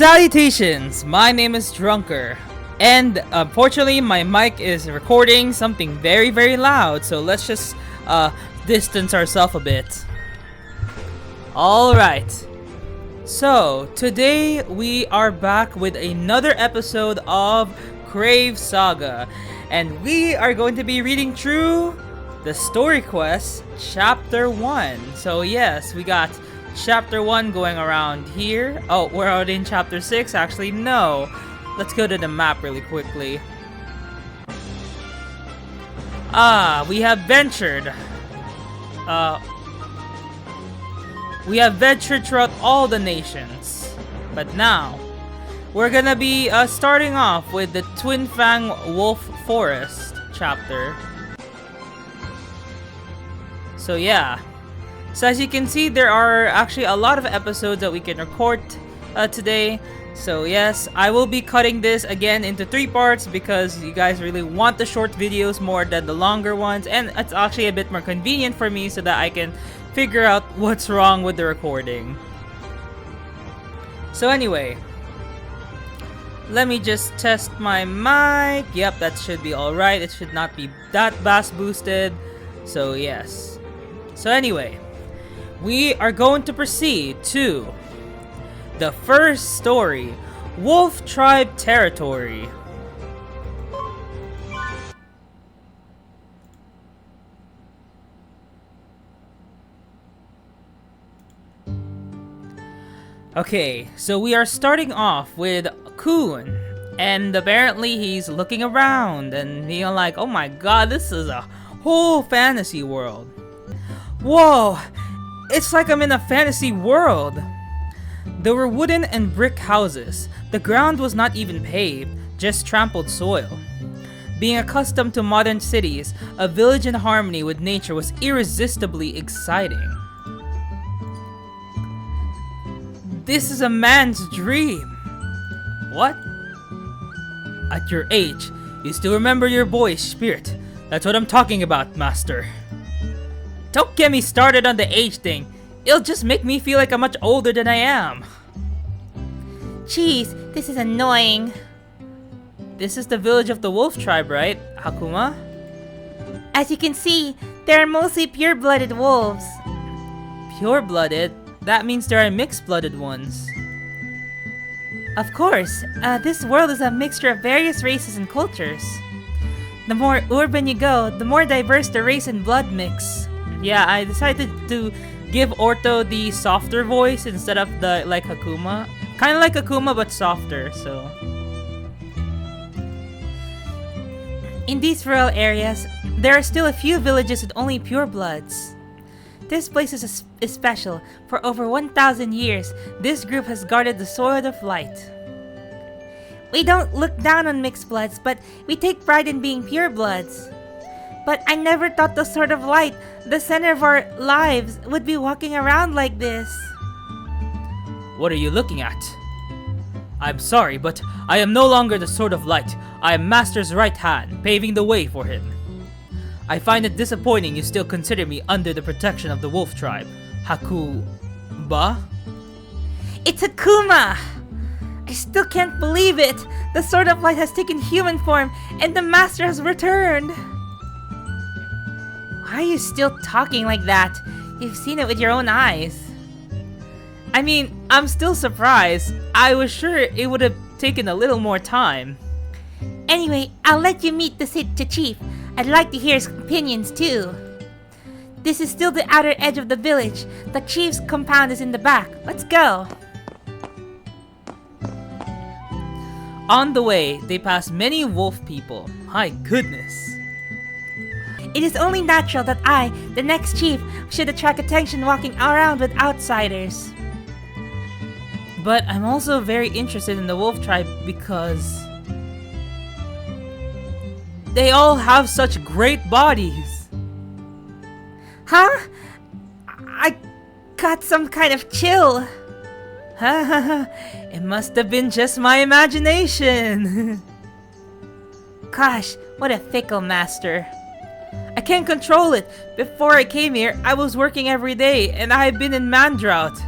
Salutations! My name is Drunker, and unfortunately my mic is recording something very loud, so let's just distance ourselves a bit. Alright, so today we are back with another episode of Crave Saga, and we are going to be reading through the story quest chapter 1. So yes, we got chapter 1 going around here. Oh, we're already in chapter 6. Actually, no. Let's go to the map really quickly. We have ventured. We have ventured throughout all the nations. But now, we're gonna be starting off with the Twin Fang Wolf Forest chapter. So yeah. So as you can see, there are actually a lot of episodes that we can record today. So yes, I will be cutting this again into 3 parts because you guys really want the short videos more than the longer ones. And it's actually a bit more convenient for me so that I can figure out what's wrong with the recording. So anyway, let me just test my mic. Yep, that should be alright. It should not be that bass boosted. So yes. So anyway, we are going to proceed to the first story, Wolf Tribe Territory. Okay, so we are starting off with Kun, and apparently he's looking around and being like, oh my god, this is a whole fantasy world. Whoa! It's like I'm in a fantasy world! There were wooden and brick houses. The ground was not even paved, just trampled soil. Being accustomed to modern cities, a village in harmony with nature was irresistibly exciting. This is a man's dream! What? At your age, you still remember your boyish spirit. That's what I'm talking about, Master. Don't get me started on the age thing. It'll just make me feel like I'm much older than I am. Jeez, this is annoying. This is the village of the Wolf Tribe, right, Hakuma? As you can see, there are mostly pure-blooded wolves. Pure-blooded? That means there are mixed-blooded ones. Of course, this world is a mixture of various races and cultures. The more urban you go, the more diverse the race and blood mix. Yeah, I decided to give Orto the softer voice instead of the like Hakuma. Kind of like Hakuma but softer, so. In these rural areas, there are still a few villages with only purebloods. This place is special. For over 1,000 years, this group has guarded the Sword of Light. We don't look down on mixed bloods, but we take pride in being purebloods. But I never thought the Sword of Light, the center of our lives, would be walking around like this. What are you looking at? I'm sorry, but I am no longer the Sword of Light. I am Master's right hand, paving the way for him. I find it disappointing you still consider me under the protection of the Wolf Tribe. Ba? It's Hakuma! I still can't believe it! The Sword of Light has taken human form, and the Master has returned! Why are you still talking like that? You've seen it with your own eyes. I mean, I'm still surprised. I was sure it would have taken a little more time. Anyway, I'll let you meet the Chief. I'd like to hear his opinions too. This is still the outer edge of the village. The Chief's compound is in the back. Let's go. On the way, they pass many wolf people. My goodness. It is only natural that I, the next chief, should attract attention walking around with outsiders. But I'm also very interested in the Wolf Tribe because they all have such great bodies. Huh? I got some kind of chill. It must have been just my imagination. Gosh, what a fickle master. I can't control it. Before I came here, I was working every day and I have been in man drought.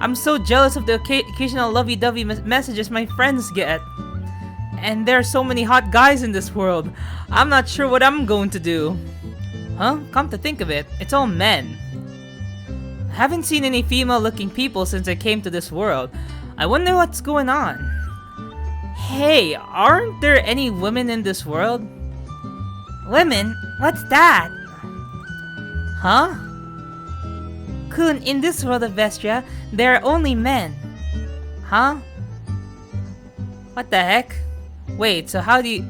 I'm so jealous of the occasional lovey-dovey messages my friends get. And there are so many hot guys in this world. I'm not sure what I'm going to do. Huh? Come to think of it, it's all men. I haven't seen any female-looking people since I came to this world. I wonder what's going on. Hey, aren't there any women in this world? Women? What's that? Huh? Kun, in this world of Vestria, there are only men. Huh? What the heck? Wait, so how do you...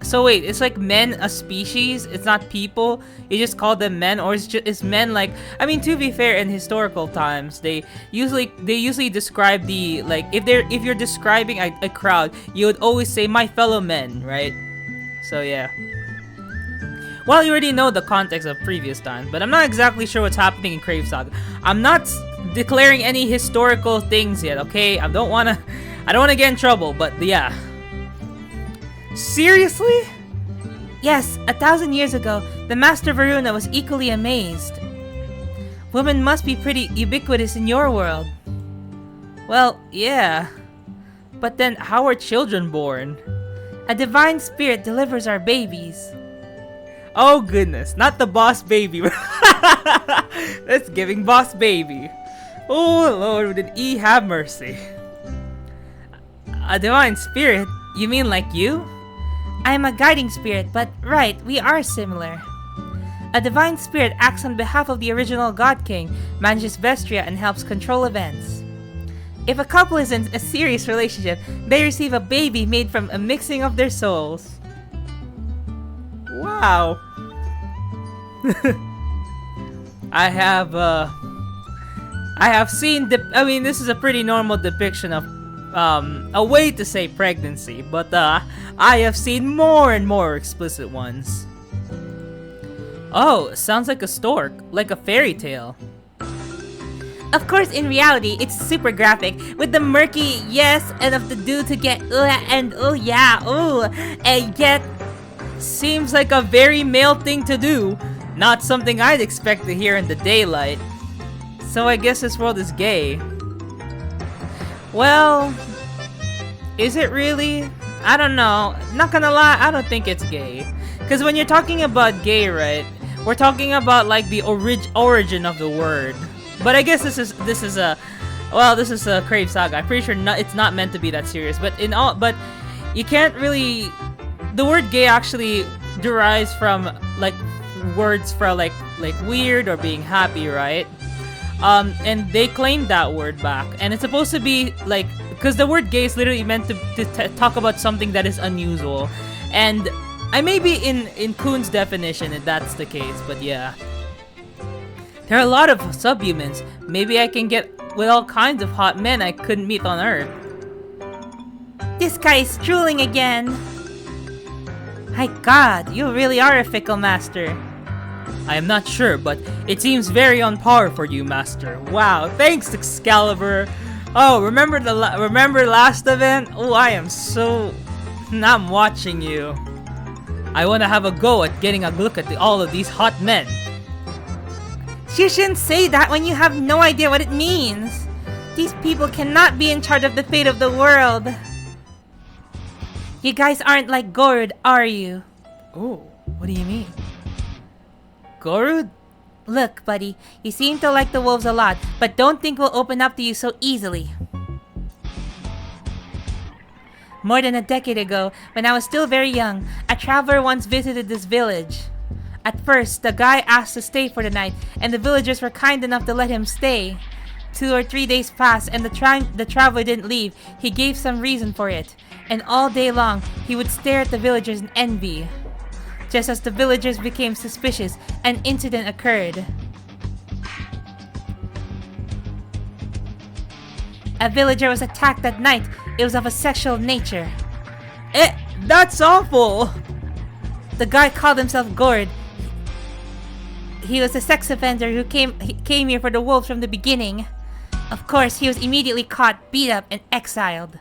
So wait, it's like men a species? It's not people? You just call them men? Or is men like... I mean, to be fair, in historical times, they usually describe the... Like, if you're describing a crowd, you would always say, my fellow men, right? So yeah. Well, you already know the context of previous times, but I'm not exactly sure what's happening in Crave Saga. I'm not declaring any historical things yet, okay? I don't wanna get in trouble, but yeah. Seriously? Yes, 1,000 years ago, the Master Varuna was equally amazed. Women must be pretty ubiquitous in your world. Well, yeah. But then, how are children born? A divine spirit delivers our babies. Oh goodness, not the boss baby. That's giving boss baby. Oh Lord, did E have mercy? A divine spirit? You mean like you? I am a guiding spirit, but right, we are similar. A divine spirit acts on behalf of the original God King, manages Vestria, and helps control events. If a couple is in a serious relationship, they receive a baby made from a mixing of their souls. Wow. I have seen I mean, this is a pretty normal depiction of a way to say pregnancy, but I have seen more and more explicit ones. Oh, sounds like a stork, like a fairy tale. Of course, in reality, it's super graphic, with the murky yes and of the do to get and yeah, and yet seems like a very male thing to do, not something I'd expect to hear in the daylight. So I guess this world is gay. Well, is it really? I don't know. Not gonna lie, I don't think it's gay. Because when you're talking about gay, right, we're talking about like the origin of the word. But I guess this is a Crave Saga. I'm pretty sure it's not meant to be that serious. But you can't really. The word gay actually derives from like words for like weird or being happy, right? And they claimed that word back, and it's supposed to be like, because the word gay is literally meant to talk about something that is unusual, and I may be in Kun's definition if that's the case, but yeah. There are a lot of subhumans. Maybe I can get with all kinds of hot men I couldn't meet on Earth. This guy is drooling again. My god, you really are a fickle master. I am not sure, but it seems very on par for you, Master. Wow, thanks, Excalibur. Oh, remember last event? Oh, I'm watching you. I want to have a go at getting a look at all of these hot men. You shouldn't say that when you have no idea what it means. These people cannot be in charge of the fate of the world. You guys aren't like Gorud, are you? Oh, what do you mean? Gorud? Look, buddy, you seem to like the wolves a lot, but don't think we'll open up to you so easily. More than a decade ago, when I was still very young, a traveler once visited this village. At first, the guy asked to stay for the night, and the villagers were kind enough to let him stay. 2 or 3 days passed, and the traveler didn't leave. He gave some reason for it, and all day long, he would stare at the villagers in envy. Just as the villagers became suspicious, an incident occurred. A villager was attacked that night. It was of a sexual nature. That's awful! The guy called himself Gorud. He was a sex offender who came here for the wolves from the beginning. Of course, he was immediately caught, beat up, and exiled.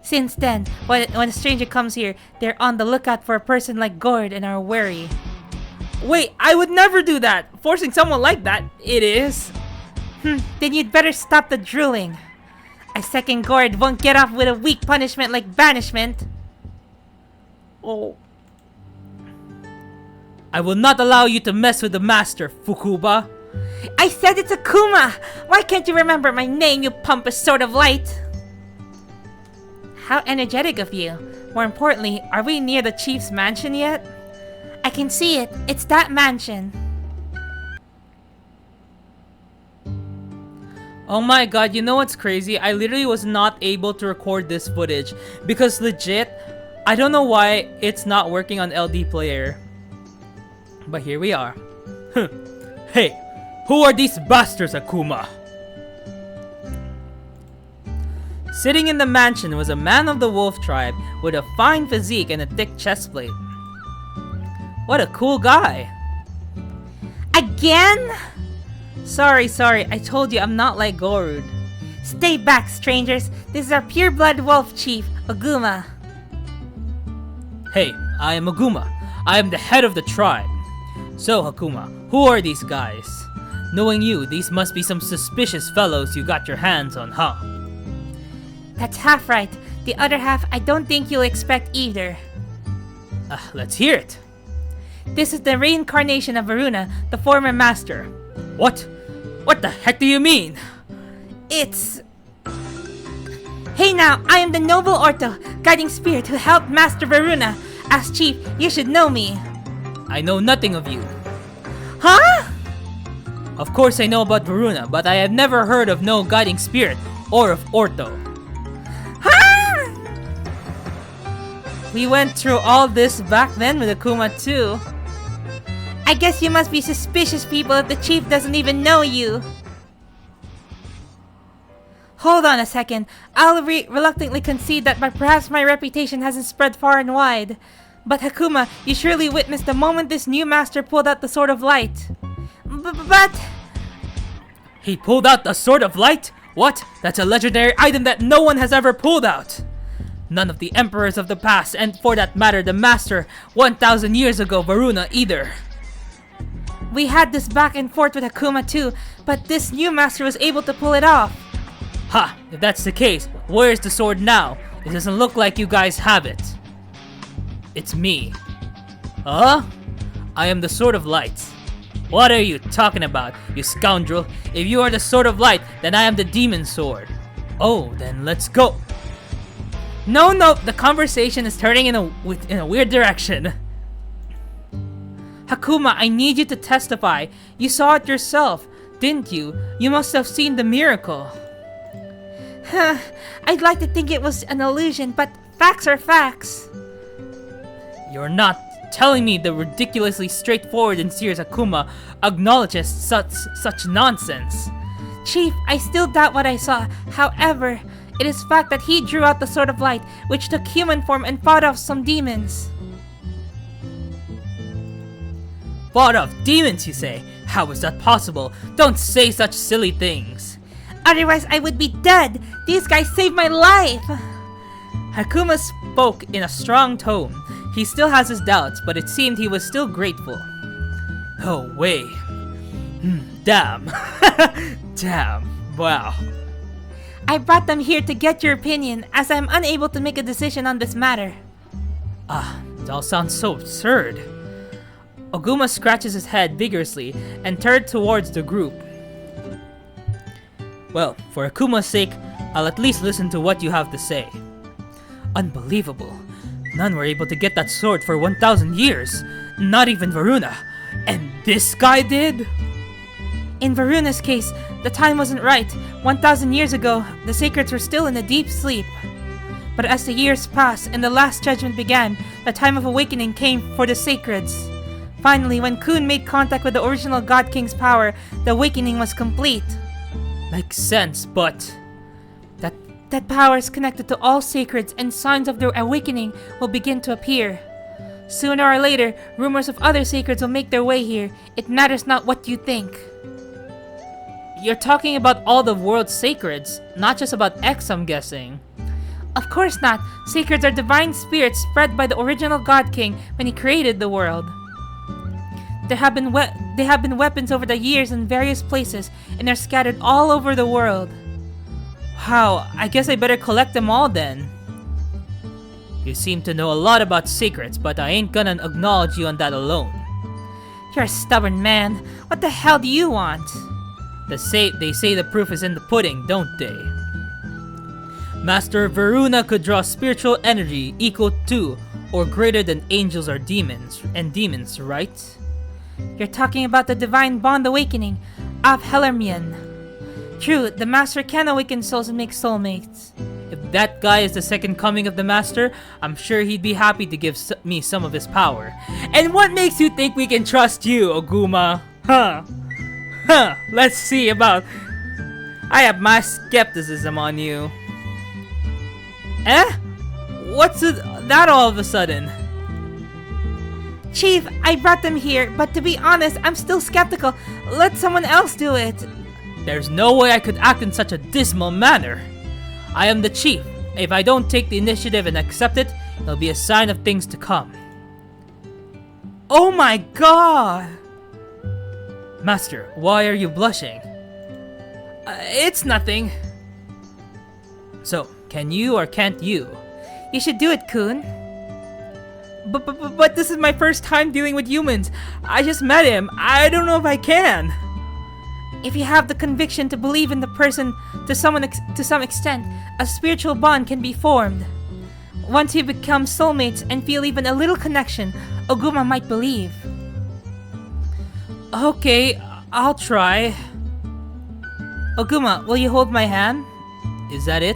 Since then, when a stranger comes here, they're on the lookout for a person like Gorud and are wary. Wait, I would never do that! Forcing someone like that, it is. Then you'd better stop the drooling. A second gourd won't get off with a weak punishment like banishment. Oh. I will not allow you to mess with the master, Fukuba. I said it's Akuma! Why can't you remember my name, you pompous sort of light? How energetic of you. More importantly, are we near the chief's mansion yet? I can see it. It's that mansion. Oh my god, you know what's crazy? I literally was not able to record this footage because legit, I don't know why it's not working on LD player. But here we are. Hey, who are these bastards, Akuma? Sitting in the mansion was a man of the wolf tribe with a fine physique and a thick chest plate. What a cool guy. Again? Sorry, I told you I'm not like Gorud. Stay back, strangers. This is our pure-blood wolf chief, Aguma. Hey, I am Aguma. I am the head of the tribe. So, Akuma, who are these guys? Knowing you, these must be some suspicious fellows you got your hands on, huh? That's half right. The other half I don't think you'll expect either. Let's hear it. This is the reincarnation of Varuna, the former master. What? What the heck do you mean? It's... Hey now, I am the noble Orto, guiding spirit who helped Master Varuna. As chief, you should know me. I know nothing of you. Huh? Of course I know about Varuna, but I have never heard of no guiding spirit or of Orto. Huh? We went through all this back then with Akuma too. I guess you must be suspicious people if the chief doesn't even know you. Hold on a second. I'll reluctantly concede that perhaps my reputation hasn't spread far and wide. But Hakuma, you surely witnessed the moment this new master pulled out the Sword of Light. But... He pulled out the Sword of Light? What? That's a legendary item that no one has ever pulled out. None of the emperors of the past, and for that matter the master 1,000 years ago, Varuna, either. We had this back and forth with Hakuma too, but this new master was able to pull it off. Ha! If that's the case, where's the sword now? It doesn't look like you guys have it. It's me. Huh? I am the Sword of Light. What are you talking about, you scoundrel? If you are the Sword of Light, then I am the Demon Sword. Oh, then let's go. No, the conversation is turning in a weird direction. Hakuma, I need you to testify. You saw it yourself, didn't you? You must have seen the miracle. I'd like to think it was an illusion, but facts are facts. You're not telling me the ridiculously straightforward and serious Akuma acknowledges such nonsense. Chief, I still doubt what I saw. However, it is fact that he drew out the Sword of Light, which took human form and fought off some demons. Fought off demons, you say? How is that possible? Don't say such silly things. Otherwise, I would be dead. These guys saved my life. Hakuma spoke in a strong tone. He still has his doubts, but it seemed he was still grateful. Oh, wait. Damn. Damn. Wow. I brought them here to get your opinion, as I am unable to make a decision on this matter. It all sounds so absurd. Oguma scratches his head vigorously and turned towards the group. Well, for Akuma's sake, I'll at least listen to what you have to say. Unbelievable. None were able to get that sword for 1,000 years. Not even Varuna. And this guy did? In Varuna's case, the time wasn't right. 1,000 years ago, the Sacreds were still in a deep sleep. But as the years passed and the Last Judgment began, the time of awakening came for the Sacreds. Finally, when Kun made contact with the original God King's power, the awakening was complete. Makes sense, but... That power is connected to all Sacreds, and signs of their awakening will begin to appear. Sooner or later, rumors of other Sacreds will make their way here. It matters not what you think. You're talking about all the world's Sacreds, not just about X, I'm guessing. Of course not. Sacreds are divine spirits spread by the original God King when he created the world. There have been weapons over the years in various places, and they're scattered all over the world. Wow, I guess I better collect them all then. You seem to know a lot about secrets, but I ain't gonna acknowledge you on that alone. You're a stubborn man. What the hell do you want? They say the proof is in the pudding, don't they? Master Varuna could draw spiritual energy equal to or greater than angels or demons, right? You're talking about the divine bond awakening of Hellermian. True, the Master can awaken souls and make soulmates. If that guy is the second coming of the Master, I'm sure he'd be happy to give me some of his power. And what makes you think we can trust you, Oguma? Let's see about... I have my skepticism on you. Eh? What's that all of a sudden? Chief, I brought them here, but to be honest, I'm still skeptical. Let someone else do it. There's no way I could act in such a dismal manner. I am the chief. If I don't take the initiative and accept it, it'll be a sign of things to come. Oh my god! Master, why are you blushing? It's nothing. So, can you or can't you? You should do it, Kun. But this is my first time dealing with humans. I just met him. I don't know if I can. If you have the conviction to believe in the person to some extent, a spiritual bond can be formed. Once you become soulmates and feel even a little connection, Oguma might believe. Okay, I'll try. Oguma, will you hold my hand? Is that it?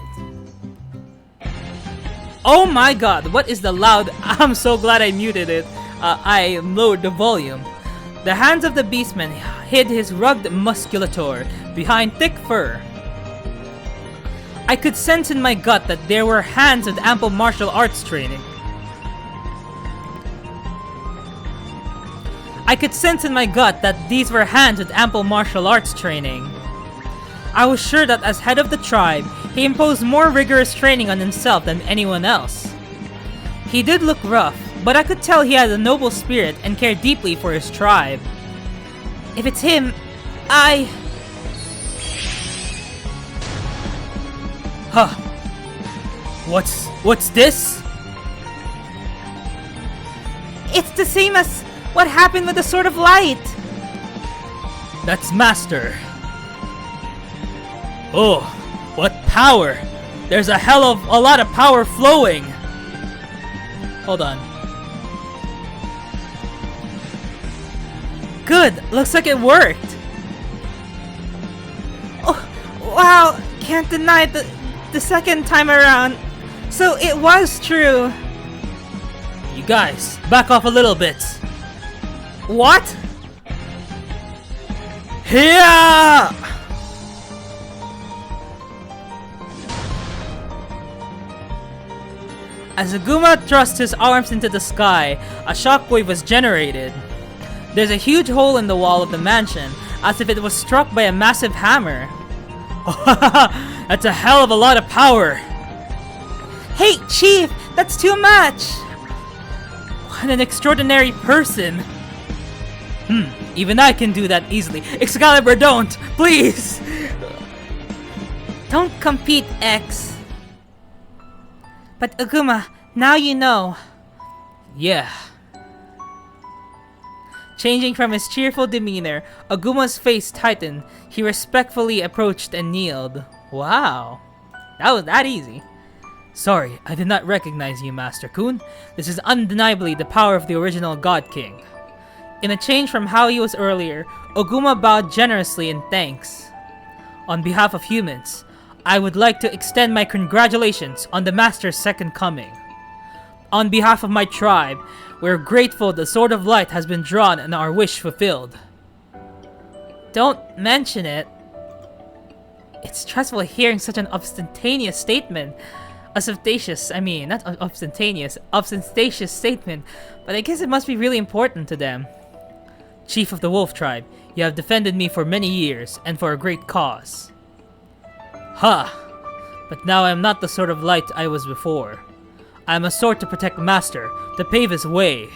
Oh my god, what is the loud... I'm so glad I muted it. I lowered the volume. The hands of the beastman hid his rugged musculature behind thick fur. I could sense in my gut that there were hands with ample martial arts training. I could sense in my gut that these were hands with ample martial arts training. I was sure that as head of the tribe, he imposed more rigorous training on himself than anyone else. He did look rough, but I could tell he had a noble spirit and cared deeply for his tribe. If it's him, Huh. What's this? It's the same as what happened with the Sword of Light. That's Master. Oh, what power! There's a hell of a lot of power flowing! Hold on. Good! Looks like it worked! Oh, wow! Can't deny the second time around. So it was true. You guys, back off a little bit. What? Here! As Aguma thrust his arms into the sky, a shockwave was generated. There's a huge hole in the wall of the mansion, as if it was struck by a massive hammer. That's a hell of a lot of power! Hey, Chief! That's too much! What an extraordinary person! Even I can do that easily. Excalibur, don't! Please! Don't compete, X. But Aguma, now you know. Yeah. Changing from his cheerful demeanor, Aguma's face tightened. He respectfully approached and kneeled. Wow. That was that easy. Sorry, I did not recognize you, Master Kun. This is undeniably the power of the original God King. In a change from how he was earlier, Oguma bowed generously in thanks. On behalf of humans, I would like to extend my congratulations on the Master's second coming. On behalf of my tribe, we're grateful the Sword of Light has been drawn and our wish fulfilled. Don't mention it. It's stressful hearing such an ostentatious statement. Ostentatious statement, but I guess it must be really important to them. Chief of the Wolf Tribe, you have defended me for many years, and for a great cause. But now I am not the Sword of Light I was before. I am a sword to protect Master, to pave his way.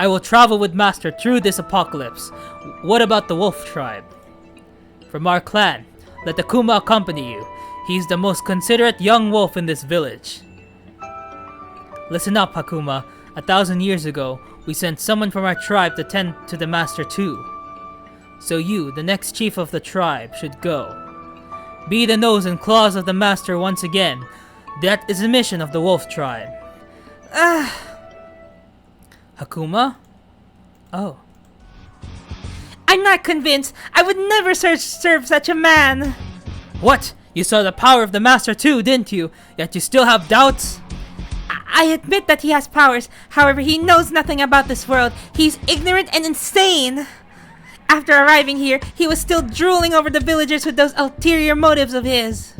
I will travel with Master through this apocalypse. What about the wolf tribe? From our clan, let Akuma accompany you. He's the most considerate young wolf in this village. Listen up, Akuma. 1,000 years ago, we sent someone from our tribe to tend to the Master too. So you, the next chief of the tribe, should go. Be the nose and claws of the Master once again. That is the mission of the wolf tribe. Akuma? Oh. I'm not convinced. I would never serve such a man. What? You saw the power of the Master too, didn't you? Yet you still have doubts? I admit that he has powers. However, he knows nothing about this world. He's ignorant and insane. After arriving here, he was still drooling over the villagers with those ulterior motives of his.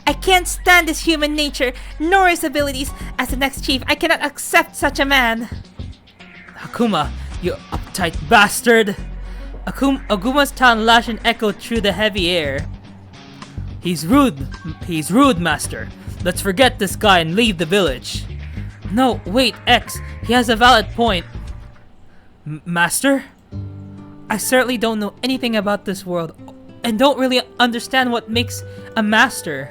I can't stand his human nature, nor his abilities. As the next chief, I cannot accept such a man. Akuma, you uptight bastard! Aguma's tongue lashed and echoed through the heavy air. He's rude, Master. Let's forget this guy and leave the village. No, wait, X, he has a valid point. Master? I certainly don't know anything about this world, and don't really understand what makes a master.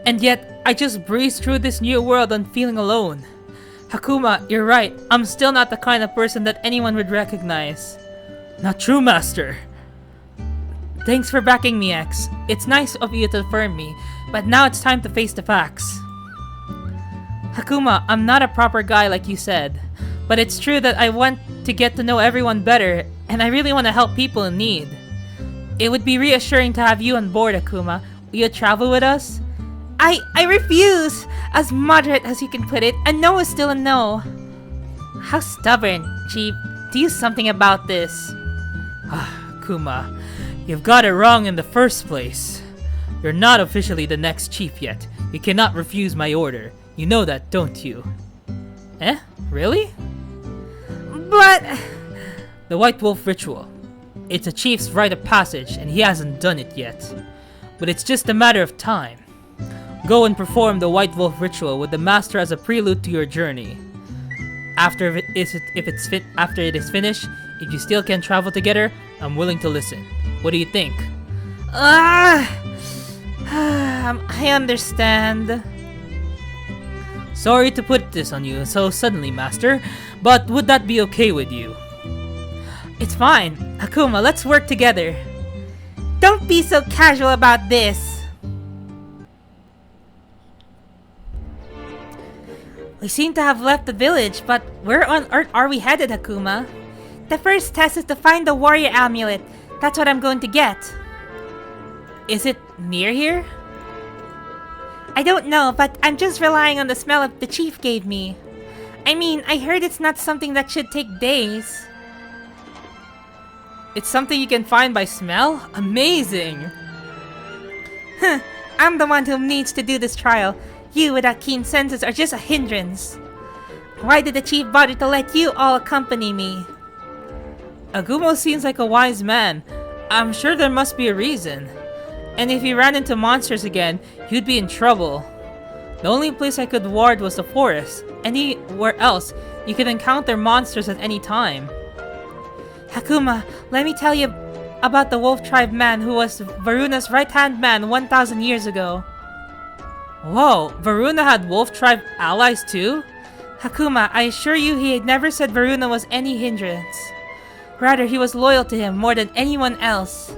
And yet, I just breezed through this new world and feeling alone. Akuma, you're right. I'm still not the kind of person that anyone would recognize. Not true, Master. Thanks for backing me, X. It's nice of you to affirm me, but now it's time to face the facts. Akuma, I'm not a proper guy like you said, but it's true that I want to get to know everyone better, and I really want to help people in need. It would be reassuring to have you on board, Akuma. Will you travel with us? I refuse! As moderate as you can put it, a no is still a no. How stubborn, Chief. Do something about this. Akuma, you've got it wrong in the first place. You're not officially the next chief yet. You cannot refuse my order. You know that, don't you? Eh? Really? But... The White Wolf Ritual. It's a chief's rite of passage, and he hasn't done it yet. But it's just a matter of time. Go and perform the White Wolf Ritual with the Master as a prelude to your journey. After it is finished, if you still can travel together, I'm willing to listen. What do you think? I understand. Sorry to put this on you so suddenly, Master, but would that be okay with you? It's fine. Akuma, let's work together. Don't be so casual about this. We seem to have left the village, but where on earth are we headed, Akuma? The first test is to find the warrior amulet. That's what I'm going to get. Is it near here? I don't know, but I'm just relying on the smell the chief gave me. I mean, I heard it's not something that should take days. It's something you can find by smell? Amazing! I'm the one who needs to do this trial. You without keen senses are just a hindrance. Why did the chief bother to let you all accompany me? Agumon seems like a wise man. I'm sure there must be a reason. And if he ran into monsters again, he'd be in trouble. The only place I could ward was the forest. Anywhere else, you could encounter monsters at any time. Akuma, let me tell you about the wolf tribe man who was Varuna's right-hand man 1,000 years ago. Whoa, Varuna had wolf tribe allies too? Akuma, I assure you he had never said Varuna was any hindrance. Rather, he was loyal to him more than anyone else.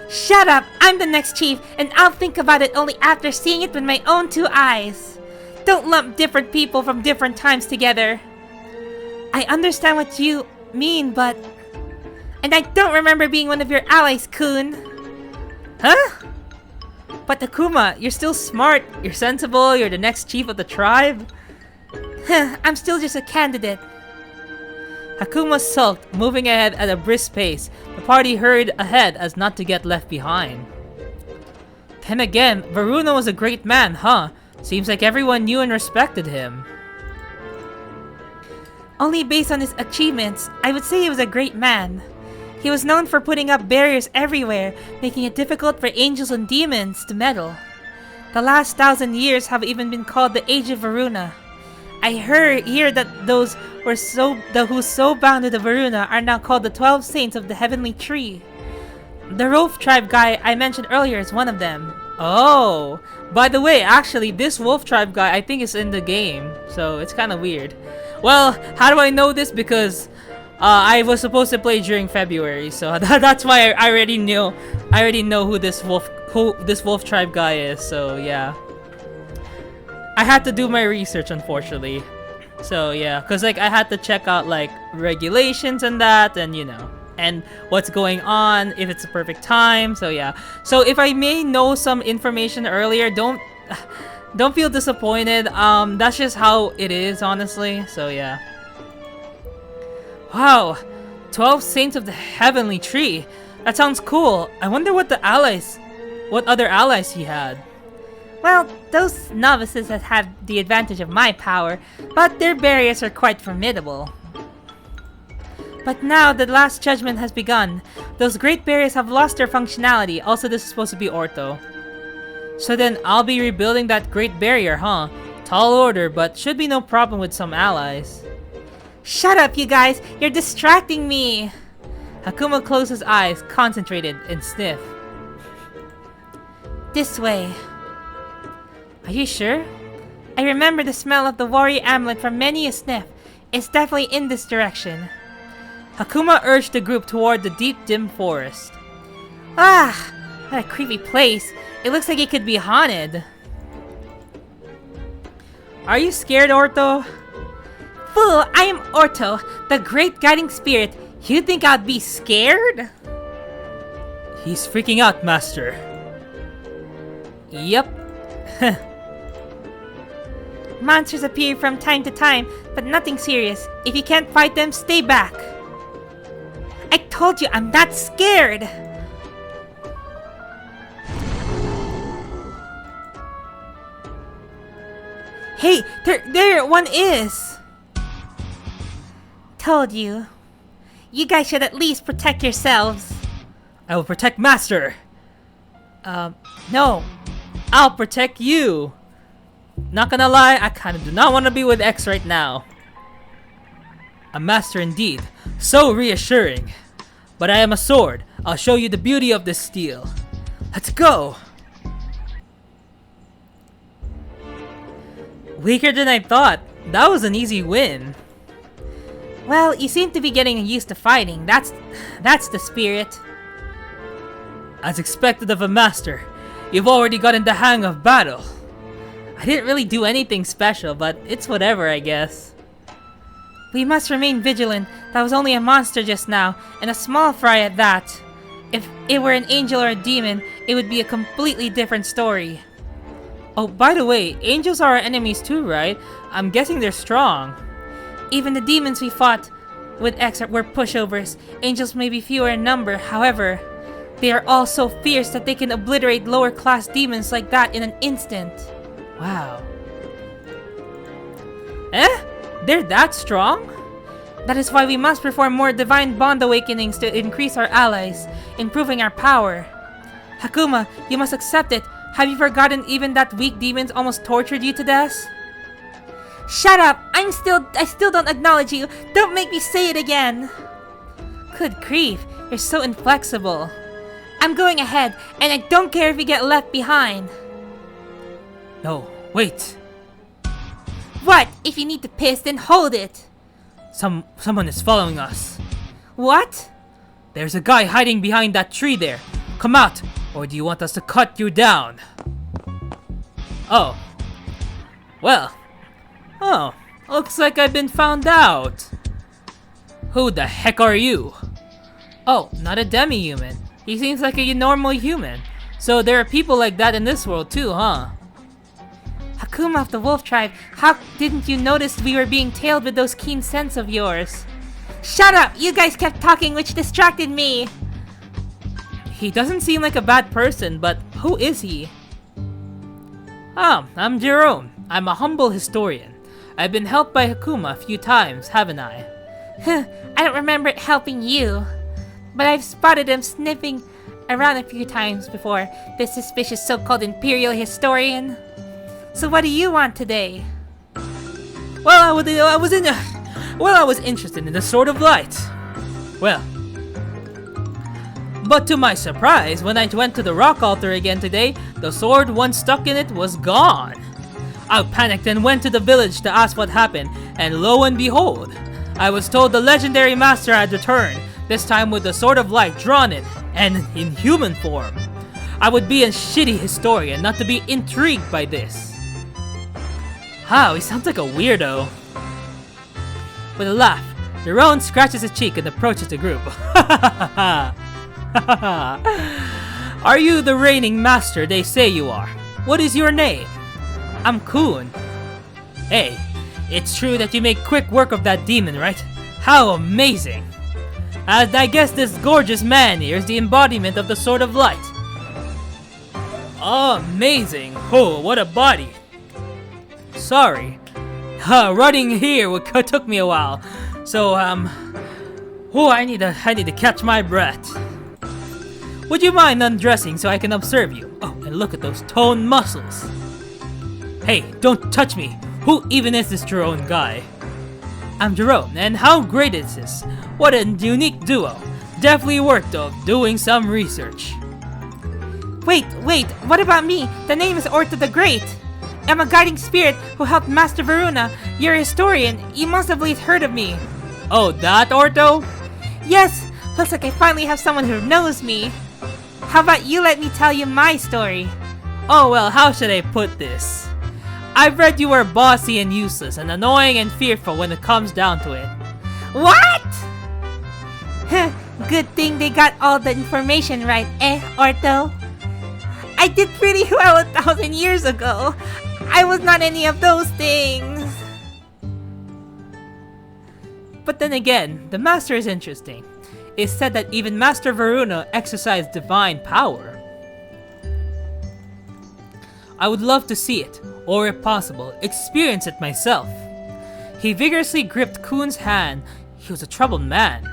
Shut up! I'm the next chief, and I'll think about it only after seeing it with my own 2 eyes. Don't lump different people from different times together. I understand what you mean, but... And I don't remember being one of your allies, Kun. Huh? But Akuma, you're still smart, you're sensible, you're the next chief of the tribe. I'm still just a candidate. Akuma sulked, moving ahead at a brisk pace. The party hurried ahead as not to get left behind. Then again, Varuna was a great man, huh? Seems like everyone knew and respected him. Only based on his achievements, I would say he was a great man. He was known for putting up barriers everywhere, making it difficult for angels and demons to meddle. The last 1,000 years have even been called the Age of Varuna. I hear that those who so bound to the Varuna are now called the 12 Saints of the Heavenly Tree. The Wolf Tribe guy I mentioned earlier is one of them. Oh, by the way, actually, this Wolf Tribe guy I think is in the game, so it's kind of weird. Well, how do I know this? Because I was supposed to play during February, so that's why I already know who this Wolf Tribe guy is. So yeah, I had to do my research, unfortunately. So yeah, cause like I had to check out like regulations and that, and you know, and what's going on, if it's the perfect time. So yeah, so if I may know some information earlier, don't feel disappointed. That's just how it is, honestly. So yeah. Wow, 12 Saints of the Heavenly Tree. That sounds cool. I wonder what other allies he had. Well, those novices have had the advantage of my power, but their barriers are quite formidable. But now the Last Judgment has begun. Those great barriers have lost their functionality. Also, this is supposed to be Ortho. So then I'll be rebuilding that great barrier, huh? Tall order, but should be no problem with some allies. Shut up, you guys! You're distracting me! Hakuma closed his eyes, concentrated, and sniffed. This way. Are you sure? I remember the smell of the warrior amulet from many a sniff. It's definitely in this direction. Hakuma urged the group toward the deep, dim forest. Ah! What a creepy place. It looks like it could be haunted. Are you scared, Ortho? Fool! I am Orto, the great guiding spirit. You think I'd be scared? He's freaking out, Master. Yep. Monsters appear from time to time, but nothing serious. If you can't fight them, stay back. I told you, I'm not scared! Hey, there one is! Told you. You guys should at least protect yourselves. I will protect Master. No. I'll protect you. Not gonna lie, I kinda do not want to be with X right now. A master indeed. So reassuring. But I am a sword. I'll show you the beauty of this steel. Let's go! Weaker than I thought. That was an easy win. Well, you seem to be getting used to fighting. That's the spirit. As expected of a master, you've already gotten the hang of battle. I didn't really do anything special, but it's whatever, I guess. We must remain vigilant. That was only a monster just now, and a small fry at that. If it were an angel or a demon, it would be a completely different story. Oh, by the way, angels are our enemies too, right? I'm guessing they're strong. Even the demons we fought with X were pushovers. Angels may be fewer in number, however, they are all so fierce that they can obliterate lower class demons like that in an instant. Wow. Eh? They're that strong? That is why we must perform more divine bond awakenings to increase our allies, improving our power. Hakuma, you must accept it. Have you forgotten even that weak demons almost tortured you to death? Shut up! I still don't acknowledge you. Don't make me say it again. Good grief, you're so inflexible. I'm going ahead, and I don't care if you get left behind. No, wait. What? If you need to piss, then hold it. Someone is following us. What? There's a guy hiding behind that tree there. Come out, or do you want us to cut you down? Oh. Well. Oh, looks like I've been found out. Who the heck are you? Oh, not a demi-human. He seems like a normal human. So there are people like that in this world too, huh? Hakuma of the Wolf Tribe, how didn't you notice we were being tailed with those keen scents of yours? Shut up! You guys kept talking, which distracted me! He doesn't seem like a bad person, but who is he? I'm Jerome. I'm a humble historian. I've been helped by Hakuma a few times, haven't I? I don't remember it helping you. But I've spotted him sniffing around a few times before, this suspicious so-called imperial historian. So what do you want today? I was interested in the Sword of Light. Well, but to my surprise, when I went to the rock altar again today, the sword once stuck in it was gone. I panicked and went to the village to ask what happened, and lo and behold, I was told the legendary master had returned, this time with the Sword of Light drawn in, and in human form. I would be a shitty historian not to be intrigued by this. Wow, he sounds like a weirdo. With a laugh, Jerome scratches his cheek and approaches the group. Are you the reigning master they say you are? What is your name? I'm Kun. Hey, it's true that you make quick work of that demon, right? How amazing! And I guess this gorgeous man here is the embodiment of the Sword of Light. Amazing! Oh, what a body! Sorry. Running here took me a while. So, I need to catch my breath. Would you mind undressing so I can observe you? Oh, and look at those toned muscles. Hey, don't touch me. Who even is this Jerome guy? I'm Jerome, and how great is this? What a unique duo. Definitely worth doing some research. Wait, what about me? The name is Orta the Great. I'm a guiding spirit who helped Master Varuna. You're a historian. You must have at least heard of me. Oh, that Orto? Yes, looks like I finally have someone who knows me. How about you let me tell you my story? Oh well, how should I put this? I've read you were bossy and useless and annoying and fearful when it comes down to it. What? Good thing they got all the information right, Orto? I did pretty well 1,000 years ago. I was not any of those things. But then again, the Master is interesting. It's said that even Master Varuna exercised divine power. I would love to see it, or if possible, experience it myself. He vigorously gripped Kun's hand. He was a troubled man,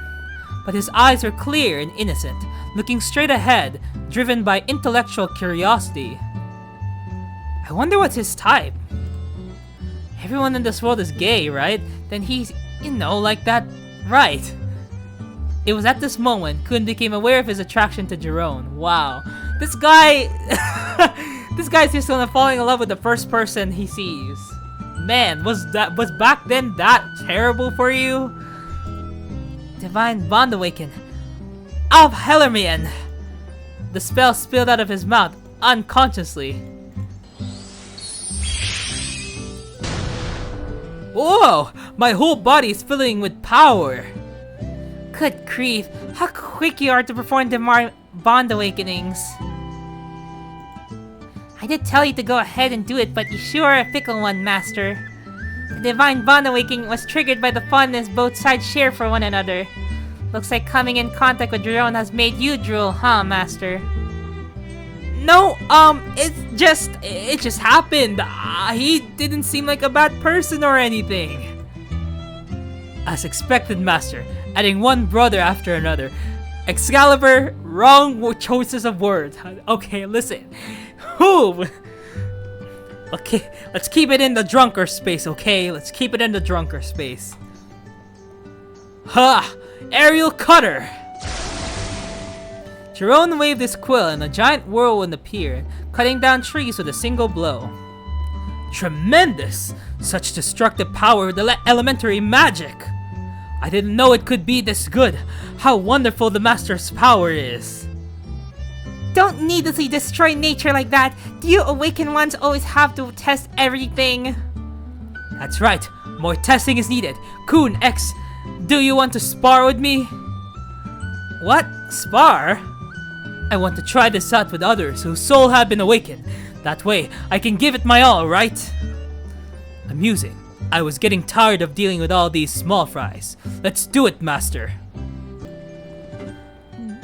but his eyes were clear and innocent, looking straight ahead, driven by intellectual curiosity. I wonder what's his type. Everyone in this world is gay, right? Then he's, like that, right? It was at this moment Kun became aware of his attraction to Jerome. Wow, this guy, this guy's just falling in love with the first person he sees. Man, was back then that terrible for you? Divine Bond Awaken. Of Hellermian! The spell spilled out of his mouth unconsciously. Whoa! My whole body is filling with power! Good grief, how quick you are to perform the Bond Awakenings. I did tell you to go ahead and do it, but you sure are a fickle one, Master. The Divine Bond Awakening was triggered by the fondness both sides share for one another. Looks like coming in contact with Jerome has made you drool, huh, Master? No, it just happened. He didn't seem like a bad person or anything. As expected, Master, adding one brother after another. Excalibur, wrong choices of words. Okay, listen. Whew. Okay, let's keep it in the drunker space, okay? Let's keep it in the drunker space. Ha! Aerial Cutter! Jerome waved his quill and a giant whirlwind appeared, cutting down trees with a single blow. Tremendous! Such destructive power with elementary magic! I didn't know it could be this good. How wonderful the Master's power is! Don't needlessly destroy nature like that! Do you awakened ones always have to test everything? That's right, more testing is needed. Kun X, do you want to spar with me? What? Spar? I want to try this out with others whose soul have been awakened. That way, I can give it my all, right? Amusing. I was getting tired of dealing with all these small fries. Let's do it, Master.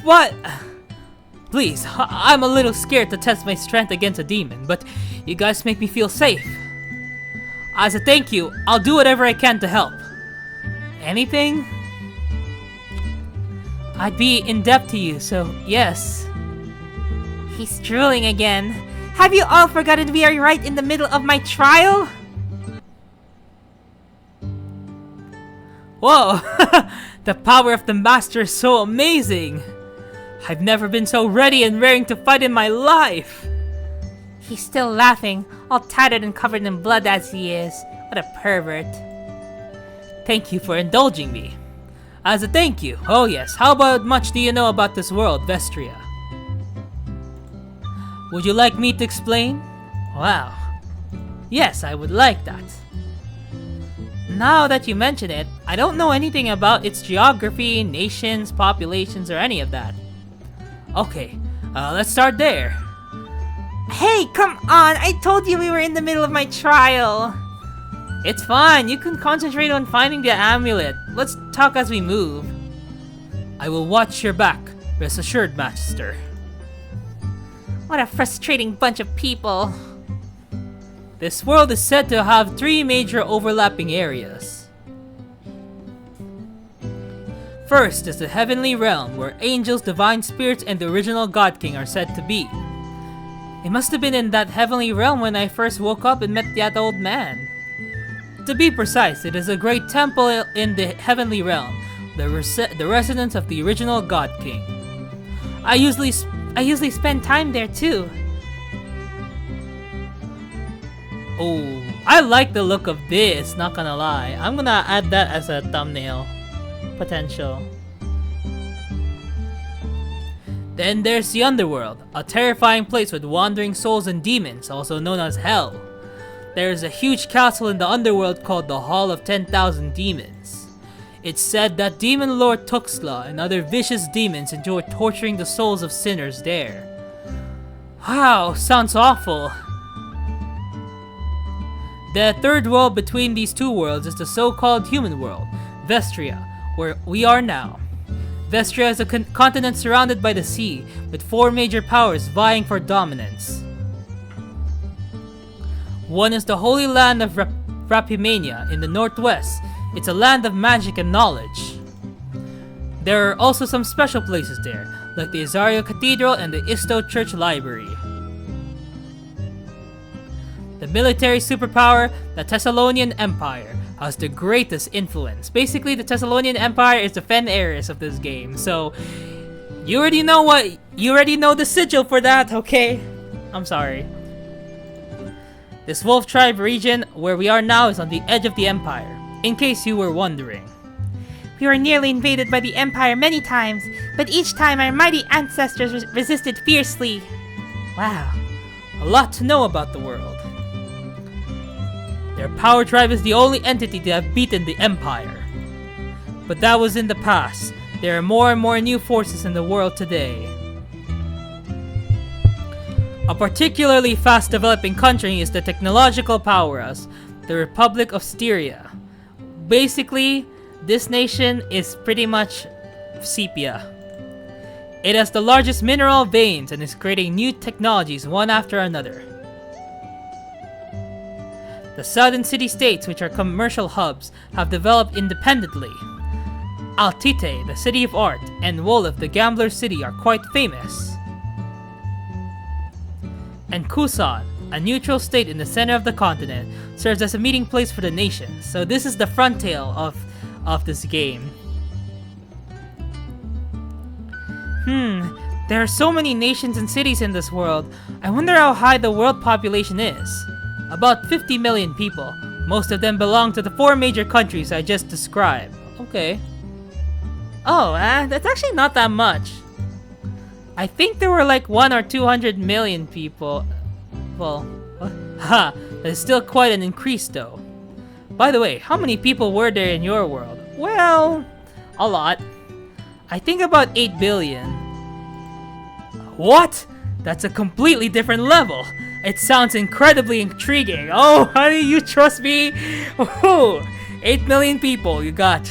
What? Please, I'm a little scared to test my strength against a demon, but you guys make me feel safe. As a thank you, I'll do whatever I can to help. Anything? I'd be in debt to you, so yes. He's drooling again. Have you all forgotten we are right in the middle of my trial? Whoa! The power of the Master is so amazing! I've never been so ready and raring to fight in my life! He's still laughing, all tattered and covered in blood as he is. What a pervert. Thank you for indulging me. As a thank you, oh yes, how about much do you know about this world, Vestria? Would you like me to explain? Wow. Yes, I would like that. Now that you mention it, I don't know anything about its geography, nations, populations, or any of that. Okay, let's start there. Hey, come on! I told you we were in the middle of my trial! It's fine, you can concentrate on finding the amulet. Let's talk as we move. I will watch your back, rest assured, Master. What a frustrating bunch of people. This world is said to have 3 major overlapping areas. First is the Heavenly Realm, where angels, divine spirits, and the original God King are said to be. It must have been in that Heavenly Realm when I first woke up and met that old man. To be precise, it is a great temple in the Heavenly Realm, the residence of the original God King. I usually spend time there too. Oh, I like the look of this, not gonna lie. I'm gonna add that as a thumbnail. Potential. Then there's the Underworld, a terrifying place with wandering souls and demons, also known as Hell. There is a huge castle in the Underworld called the Hall of 10,000 Demons. It's said that Demon Lord Tuxla and other vicious demons enjoy torturing the souls of sinners there. Wow, sounds awful. The third world between these two worlds is the so-called human world, Vestria, where we are now. Vestria is a continent surrounded by the sea, with 4 major powers vying for dominance. One is the Holy Land of Rapimania in the northwest. It's a land of magic and knowledge. There are also some special places there, like the Azario Cathedral and the Isto Church Library. The military superpower, the Thessalonian Empire, has the greatest influence. Basically, the Thessalonian Empire is the Fen Ares of this game, so you already know the sigil for that, okay? I'm sorry. This Wolf Tribe region, where we are now, is on the edge of the Empire, in case you were wondering. We were nearly invaded by the Empire many times, but each time our mighty ancestors resisted fiercely. Wow, a lot to know about the world. Their power tribe is the only entity to have beaten the Empire. But that was in the past. There are more and more new forces in the world today. A particularly fast-developing country is the technological powerhouse, the Republic of Styria. Basically, this nation is pretty much sepia. It has the largest mineral veins and is creating new technologies one after another. The southern city-states, which are commercial hubs, have developed independently. Altite, the city of art, and Wolof, the gambler city, are quite famous. And Kusan, a neutral state in the center of the continent, serves as a meeting place for the nations. So this is the frontier of this game. There are so many nations and cities in this world. I wonder how high the world population is. About 50 million people. Most of them belong to the 4 major countries I just described. Okay. Oh, that's actually not that much. I think there were like 100 or 200 million people. Well, what? Ha! That is still quite an increase though. By the way, how many people were there in your world? Well, a lot. I think about 8 billion. What? That's a completely different level. It sounds incredibly intriguing. Oh, honey, you trust me? Oh, 8 million people. You got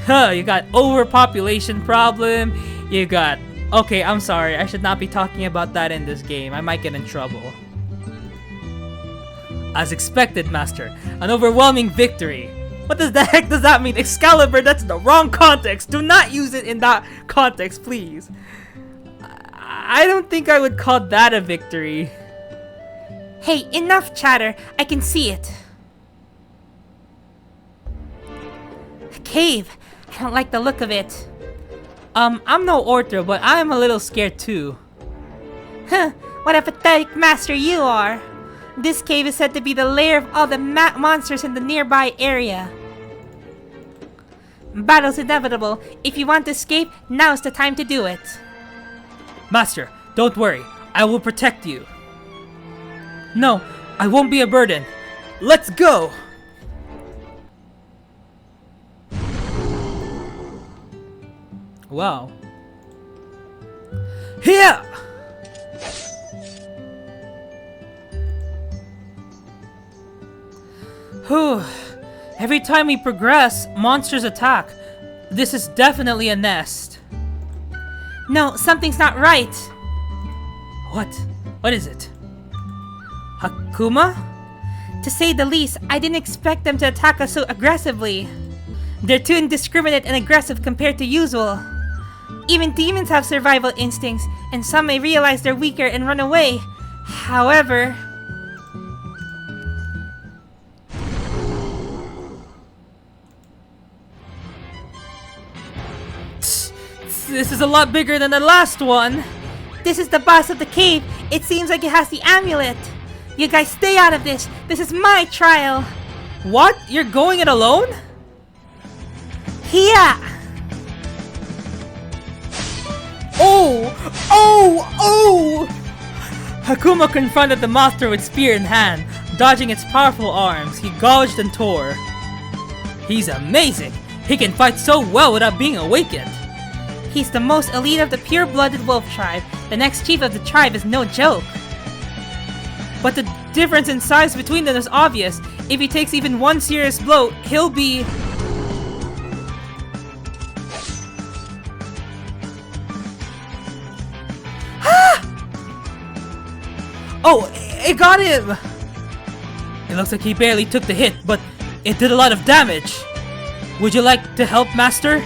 overpopulation problem. You got... Okay, I'm sorry. I should not be talking about that in this game. I might get in trouble. As expected, Master. An overwhelming victory. What the heck does that mean? Excalibur, that's the wrong context. Do not use it in that context, please. I don't think I would call that a victory. Hey, enough chatter. I can see it. Cave. I don't like the look of it. I'm no Ortho, but I'm a little scared too. Huh, what a pathetic master you are. This cave is said to be the lair of all the monsters in the nearby area. Battle's inevitable. If you want to escape, now's the time to do it. Master, don't worry. I will protect you. No, I won't be a burden. Let's go! Wow. Here! Whew. Every time we progress, monsters attack. This is definitely a nest. No, something's not right. What? What is it? Hakuma? To say the least, I didn't expect them to attack us so aggressively. They're too indiscriminate and aggressive compared to usual. Even demons have survival instincts, and some may realize they're weaker and run away. However... This is a lot bigger than the last one! This is the boss of the cave! It seems like it has the amulet! You guys stay out of this! This is my trial! What? You're going it alone? Here! Oh! Oh! Oh! Hakuma confronted the monster with spear in hand. Dodging its powerful arms, he gouged and tore. He's amazing! He can fight so well without being awakened! He's the most elite of the pure-blooded wolf tribe. The next chief of the tribe is no joke. But the difference in size between them is obvious. If he takes even one serious blow, he'll be... Oh, it got him! It looks like he barely took the hit, but it did a lot of damage. Would you like to help, Master?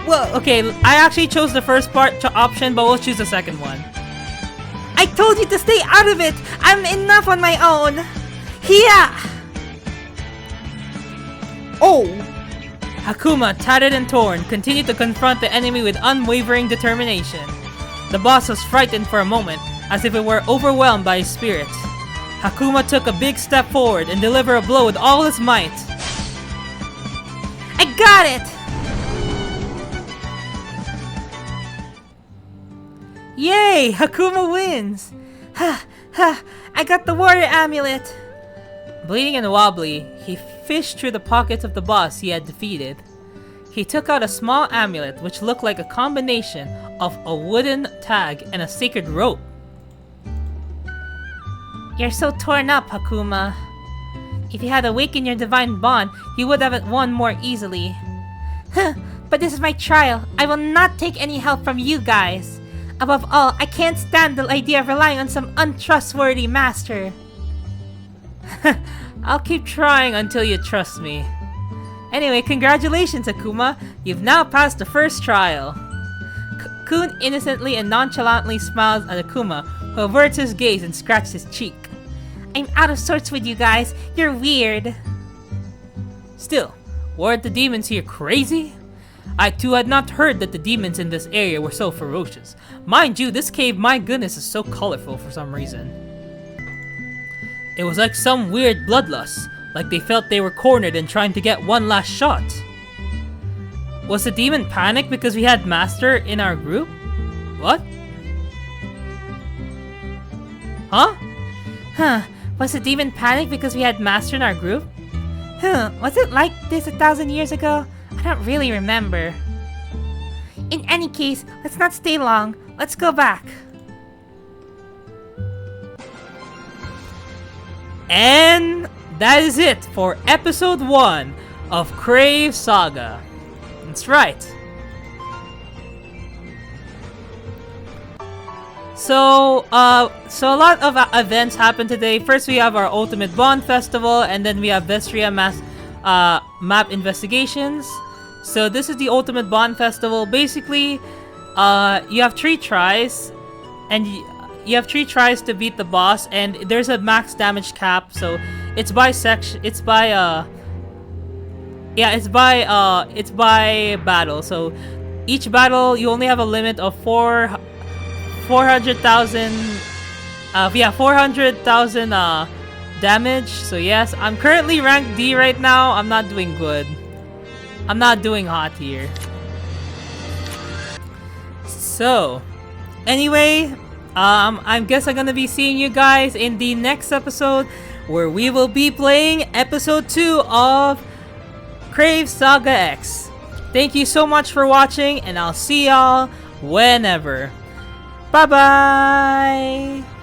Well, okay, I actually chose the first option, but we'll choose the second one. I told you to stay out of it! I'm enough on my own! Here! Oh! Hakuma, tattered and torn, continued to confront the enemy with unwavering determination. The boss was frightened for a moment, as if it were overwhelmed by his spirit. Hakuma took a big step forward and delivered a blow with all his might. I got it! Yay! Hakuma wins! Ha! Ha! I got the warrior amulet! Bleeding and wobbly, he fished through the pockets of the boss he had defeated. He took out a small amulet which looked like a combination of a wooden tag and a sacred rope. You're so torn up, Hakuma. If you had awakened your divine bond, you would have won more easily. Huh, but this is my trial. I will not take any help from you guys. Above all, I can't stand the idea of relying on some untrustworthy master. I'll keep trying until you trust me. Anyway, congratulations, Hakuma. You've now passed the first trial. Kun innocently and nonchalantly smiles at Akuma, who averts his gaze and scratches his cheek. I'm out of sorts with you guys. You're weird. Still, weren't the demons here crazy? I too had not heard that the demons in this area were so ferocious. Mind you, this cave, my goodness, is so colorful for some reason. It was like some weird bloodlust, like they felt they were cornered and trying to get one last shot. Was the demon panicked because we had Master in our group? What? Huh? Huh, was the demon panicked because we had Master in our group? Huh, was it like this 1,000 years ago? I don't really remember. In any case, let's not stay long. Let's go back. And that is it for episode 1 of Crave Saga. That's right. So a lot of events happened today. First, we have our Ultimate Bond Festival, and then we have Vestria map investigations. So this is the Ultimate Bond Festival. Basically, you have 3 tries, and you have 3 tries to beat the boss, and there's a max damage cap. So it's by section. It's by Yeah, it's by battle. So each battle you only have a limit of 400,000 400,000 damage. So yes, I'm currently ranked D right now. I'm not doing good. I'm not doing hot here. So anyway, I guess I'm gonna be seeing you guys in the next episode, where we will be playing episode 2 of Crave Saga X. Thank you so much for watching, and I'll see y'all whenever. Bye bye!